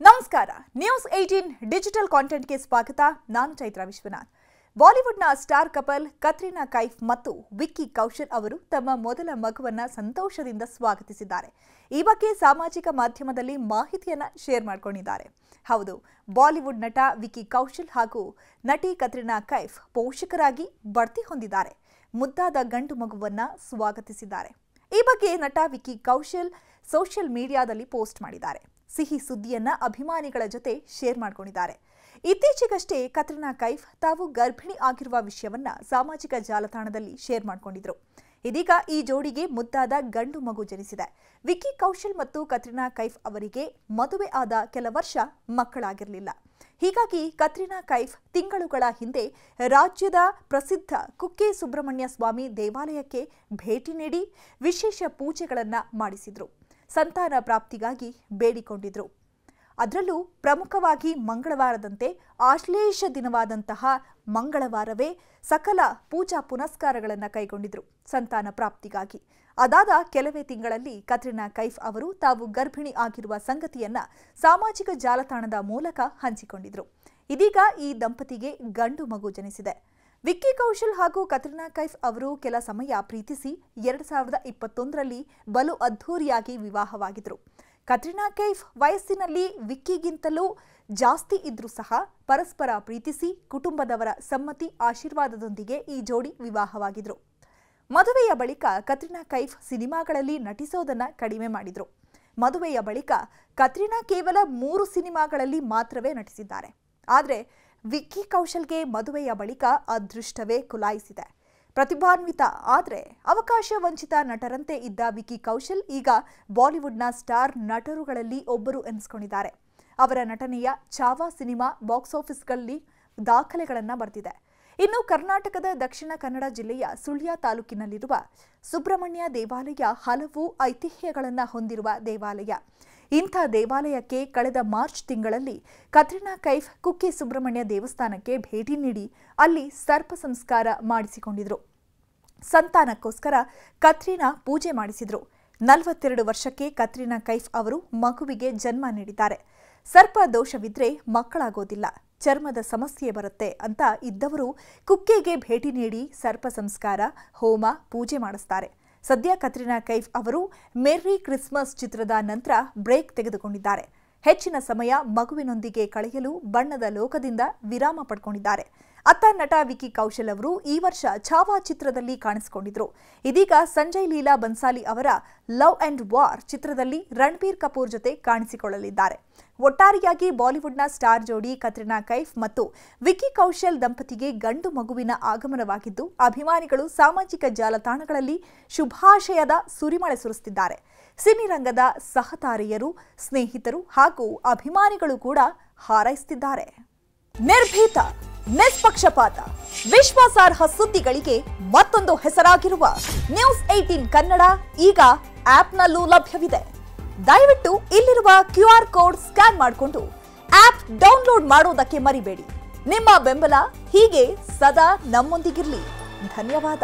ನಮಸ್ಕಾರ news 18 digital content ಗೆ ಸ್ವಾಗತ ನಾನು ಚೈತ್ರ ವಿಶ್ವನಾಥ್ ಬಾಲಿವುಡ್ನ ಸ್ಟಾರ್ ಕಪಲ್ ಕತ್ರಿನಾ ಕೈಫ್ ಮತ್ತು ವಿಕ್ಕಿ ಕೌಶಲ್ ಅವರು ತಮ್ಮ ಮೊದಲ ಮಗುವನ್ನ ಸಂತೋಷದಿಂದ ಸ್ವಾಗತಿಸಿದ್ದಾರೆ ಈ ಬಗ್ಗೆ ಸಾಮಾಜಿಕ ಮಾಧ್ಯಮದಲ್ಲಿ ಮಾಹಿತಿಯನ್ನ ಶೇರ್ ಮಾಡಿಕೊಂಡಿದ್ದಾರೆ ಹೌದು ಬಾಲಿವುಡ್ ನಟ ವಿಕ್ಕಿ ಕೌಶಲ್ ಹಾಗೂ ನಟಿ ಕತ್ರಿನಾ ಕೈಫ್ ಪೋಷಕರಾಗಿ ಬಡ್ತಿ ಹೊಂದಿದ್ದಾರೆ ಮುದ್ದಾದ ಗಂಡು ಮಗುವನ್ನ ಸ್ವಾಗತಿಸಿದ್ದಾರೆ ಈ ಬಗ್ಗೆ ನಟ ವಿಕ್ಕಿ ಕೌಶಲ್ ಸೋಷಿಯಲ್ ಮೀಡಿಯಾದಲ್ಲಿ ಪೋಸ್ಟ್ ಮಾಡಿದ್ದಾರೆ ಸಿಹಿ ಸುದ್ದಿಯನ್ನ ಅಭಿಮಾನಿಗಳ ಜೊತೆ ಶೇರ್ ಮಾಡಿಕೊಂಡಿದ್ದಾರೆ ಇತ್ತೀಚೆಗಷ್ಟೇ ಕತ್ರಿನಾ ಕೈಫ್ ತಾವು ಗರ್ಭಿಣಿ ಆಗಿರುವ ವಿಷಯವನ್ನ ಸಾಮಾಜಿಕ ಜಾಲತಾಣದಲ್ಲಿ ಶೇರ್ ಮಾಡಿಕೊಂಡಿದ್ರು ಇದೀಗ ಈ ಜೋಡಿಗೆ ಮುದ್ದಾದ ಗಂಡು ಮಗು ಜನಿಸಿದೆ ವಿಕ್ಕಿ ಕೌಶಲ್ ಮತ್ತು ಕತ್ರಿನಾ ಕೈಫ್ ಅವರಿಗೆ ಮದುವೆ ಆದ ಕೆಲ ವರ್ಷ ಮಕ್ಕಳಾಗಿರಲಿಲ್ಲ ಹೀಗಾಗಿ ಕತ್ರಿನಾ ಕೈಫ್ ತಿಂಗಳುಗಳ ಹಿಂದೆ ರಾಜ್ಯದ ಪ್ರಸಿದ್ಧ ಕುಕ್ಕೆ ಸುಬ್ರಹ್ಮಣ್ಯ ಸ್ವಾಮಿ ದೇವಾಲಯಕ್ಕೆ ಭೇಟಿ ನೀಡಿ ವಿಶೇಷ ಪೂಜೆಗಳನ್ನು ಮಾಡಿಸಿದ್ರು ಸಂತಾನ ಪ್ರಾಪ್ತಿಗಾಗಿ ಬೇಡಿಕೊಂಡಿದ್ರು ಅದರಲ್ಲೂ ಪ್ರಮುಖವಾಗಿ ಮಂಗಳವಾರದಂತೆ ಆಶ್ಲೇಷ ದಿನವಾದಂತಹ ಮಂಗಳವಾರವೇ ಸಕಲ ಪೂಜಾ ಪುನಸ್ಕಾರಗಳನ್ನು ಕೈಗೊಂಡಿದ್ರು ಸಂತಾನ ಪ್ರಾಪ್ತಿಗಾಗಿ ಅದಾದ ಕೆಲವೇ ತಿಂಗಳಲ್ಲಿ ಕತ್ರಿನಾ ಕೈಫ್ ಅವರು ತಾವು ಗರ್ಭಿಣಿ ಆಗಿರುವ ಸಂಗತಿಯನ್ನ ಸಾಮಾಜಿಕ ಜಾಲತಾಣದ ಮೂಲಕ ಹಂಚಿಕೊಂಡಿದ್ರು ಇದೀಗ ಈ ದಂಪತಿಗೆ ಗಂಡು ಮಗು ಜನಿಸಿದೆ ವಿಕ್ಕಿ ಕೌಶಲ್ ಹಾಗೂ ಕತ್ರಿನಾ ಕೈಫ್ ಅವರು ಕೆಲ ಸಮಯ ಪ್ರೀತಿಸಿ 2021ರಲ್ಲಿ ಬಲು ಅದ್ಧೂರಿಯಾಗಿ ವಿವಾಹವಾಗಿದ್ರು ಕತ್ರಿನಾ ಕೈಫ್ ವಯಸ್ಸಿನಲ್ಲಿ ವಿಕ್ಕಿಗಿಂತಲೂ ಜಾಸ್ತಿ ಇದ್ರೂ ಸಹ ಪರಸ್ಪರ ಪ್ರೀತಿಸಿ ಕುಟುಂಬದವರ ಸಮ್ಮತಿ ಆಶೀರ್ವಾದದೊಂದಿಗೆ ಈ ಜೋಡಿ ವಿವಾಹವಾಗಿದ್ರು ಮದುವೆಯ ಬಳಿಕ ಕತ್ರಿನಾ ಕೈಫ್ ಸಿನಿಮಾಗಳಲ್ಲಿ ನಟಿಸೋದನ್ನ ಕಡಿಮೆ ಮಾಡಿದ್ರು ಮದುವೆಯ ಬಳಿಕ ಕತ್ರಿನಾ ಕೇವಲ 3 ಸಿನಿಮಾಗಳಲ್ಲಿ ಮಾತ್ರವೇ ನಟಿಸಿದ್ದಾರೆ ಆದರೆ ವಿಕ್ಕಿ ಕೌಶಲ್ಗೆ ಮದುವೆಯ ಬಳಿಕ ಅದೃಷ್ಟವೇ ಕುಲಾಯಿಸಿದೆ ಪ್ರತಿಭಾನ್ವಿತ ಆದರೆ ಅವಕಾಶ ವಂಚಿತ ನಟರಂತೆ ಇದ್ದ ವಿಕ್ಕಿ ಕೌಶಲ್ ಈಗ ಬಾಲಿವುಡ್ನ ಸ್ಟಾರ್ ನಟರುಗಳಲ್ಲಿ ಒಬ್ಬರು ಎನಿಸಿಕೊಂಡಿದ್ದಾರೆ ಅವರ ನಟನೆಯ ಚಾವಾ ಸಿನಿಮಾ ಬಾಕ್ಸ್ ಆಫೀಸ್ಗಳಲ್ಲಿ ದಾಖಲೆಗಳನ್ನು ಬರೆದಿದೆ ಇನ್ನು ಕರ್ನಾಟಕದ ದಕ್ಷಿಣ ಕನ್ನಡ ಜಿಲ್ಲೆಯ ಸುಳ್ಯ ತಾಲೂಕಿನಲ್ಲಿರುವ ಸುಬ್ರಹ್ಮಣ್ಯ ದೇವಾಲಯ ಹಲವು ಐತಿಹ್ಯಗಳನ್ನು ಹೊಂದಿರುವ ದೇವಾಲಯ ಇಂಥ ದೇವಾಲಯಕ್ಕೆ ಕಳೆದ ಮಾರ್ಚ್ ತಿಂಗಳಲ್ಲಿ ಕತ್ರಿನಾ ಕೈಫ್ ಕುಕ್ಕೆ ಸುಬ್ರಹ್ಮಣ್ಯ ದೇವಸ್ಥಾನಕ್ಕೆ ಭೇಟಿ ನೀಡಿ ಅಲ್ಲಿ ಸರ್ಪ ಸಂಸ್ಕಾರ ಮಾಡಿಸಿಕೊಂಡಿದ್ರು ಸಂತಾನಕ್ಕೋಸ್ಕರ ಕತ್ರಿನಾ ಪೂಜೆ ಮಾಡಿಸಿದ್ರು 42 ವರ್ಷಕ್ಕೆ ಕತ್ರಿನಾ ಕೈಫ್ ಅವರು ಮಗುವಿಗೆ ಜನ್ಮ ನೀಡಿದ್ದಾರೆ ಸರ್ಪ ದೋಷವಿದ್ರೆ ಮಕ್ಕಳಾಗೋದಿಲ್ಲ ಚರ್ಮದ ಸಮಸ್ಯೆ ಬರುತ್ತೆ ಅಂತ ಇದ್ದವರು ಕುಕ್ಕೆಗೆ ಭೇಟಿ ನೀಡಿ ಸರ್ಪ ಸಂಸ್ಕಾರ ಹೋಮ ಪೂಜೆ ಮಾಡಿಸ್ತಾರೆ ಸದ್ಯ ಕತ್ರಿನಾ ಕೈಫ್ ಅವರು ಮೆರ್ರಿ ಕ್ರಿಸ್ಮಸ್ ಚಿತ್ರದ ನಂತರ ಬ್ರೇಕ್ ತೆಗೆದುಕೊಂಡಿದ್ದಾರೆ ಹೆಚ್ಚಿನ ಸಮಯ ಮಗುವಿನೊಂದಿಗೆ ಕಳೆಯಲು ಬಣ್ಣದ ಲೋಕದಿಂದ ವಿರಾಮ ಪಡ್ಕೊಂಡಿದ್ದಾರೆ ಅತ್ತ ನಟ ವಿಕ್ಕಿ ಕೌಶಲ್ ಅವರು ಈ ವರ್ಷ ಛಾವಾ ಚಿತ್ರದಲ್ಲಿ ಕಾಣಿಸಿಕೊಂಡಿದ್ರು ಇದೀಗ ಸಂಜಯ್ ಲೀಲಾ ಬನ್ಸಾಲಿ ಅವರ ಲವ್ ಅಂಡ್ ವಾರ್ ಚಿತ್ರದಲ್ಲಿ ರಣಬೀರ್ ಕಪೂರ್ ಜೊತೆ ಕಾಣಿಸಿಕೊಳ್ಳಲಿದ್ದಾರೆ ಒಟ್ಟಾರೆಯಾಗಿ ಬಾಲಿವುಡ್ನ ಸ್ಟಾರ್ ಜೋಡಿ ಕತ್ರಿನಾ ಕೈಫ್ ಮತ್ತು ವಿಕ್ಕಿ ಕೌಶಲ್ ದಂಪತಿಗೆ ಗಂಡು ಮಗುವಿನ ಆಗಮನವಾಗಿದ್ದು ಅಭಿಮಾನಿಗಳು ಸಾಮಾಜಿಕ ಜಾಲತಾಣಗಳಲ್ಲಿ ಶುಭಾಶಯದ ಸುರಿಮಳೆ ಸುರಿಸುತ್ತಿದ್ದಾರೆ ಸಿನಿರಂಗದ ಸಹತಾರೆಯರು ಸ್ನೇಹಿತರು ಹಾಗೂ ಅಭಿಮಾನಿಗಳು ಕೂಡ ಹಾರೈಸುತ್ತಿದ್ದಾರೆ ನಿರ್ಭೀತ ನಿಷ್ಪಕ್ಷಪಾತ ವಿಶ್ವಾಸಾರ್ಹ ಸುದ್ದಿಗಳಿಗೆ ಮತ್ತೊಂದು ಹೆಸರಾಗಿರುವ ನ್ಯೂಸ್ 18 ಕನ್ನಡ ಈಗ ಆಪ್ನಲ್ಲೂ ಲಭ್ಯವಿದೆ ದಯವಿಟ್ಟು ಇಲ್ಲಿರುವ QR ಕೋಡ್ ಸ್ಕ್ಯಾನ್ ಮಾಡಿಕೊಂಡು ಆಪ್ ಡೌನ್ಲೋಡ್ ಮಾಡೋದಕ್ಕೆ ಮರಿಬೇಡಿ ನಿಮ್ಮ ಬೆಂಬಲ ಹೀಗೆ ಸದಾ ನಮ್ಮೊಂದಿಗಿರಲಿ ಧನ್ಯವಾದ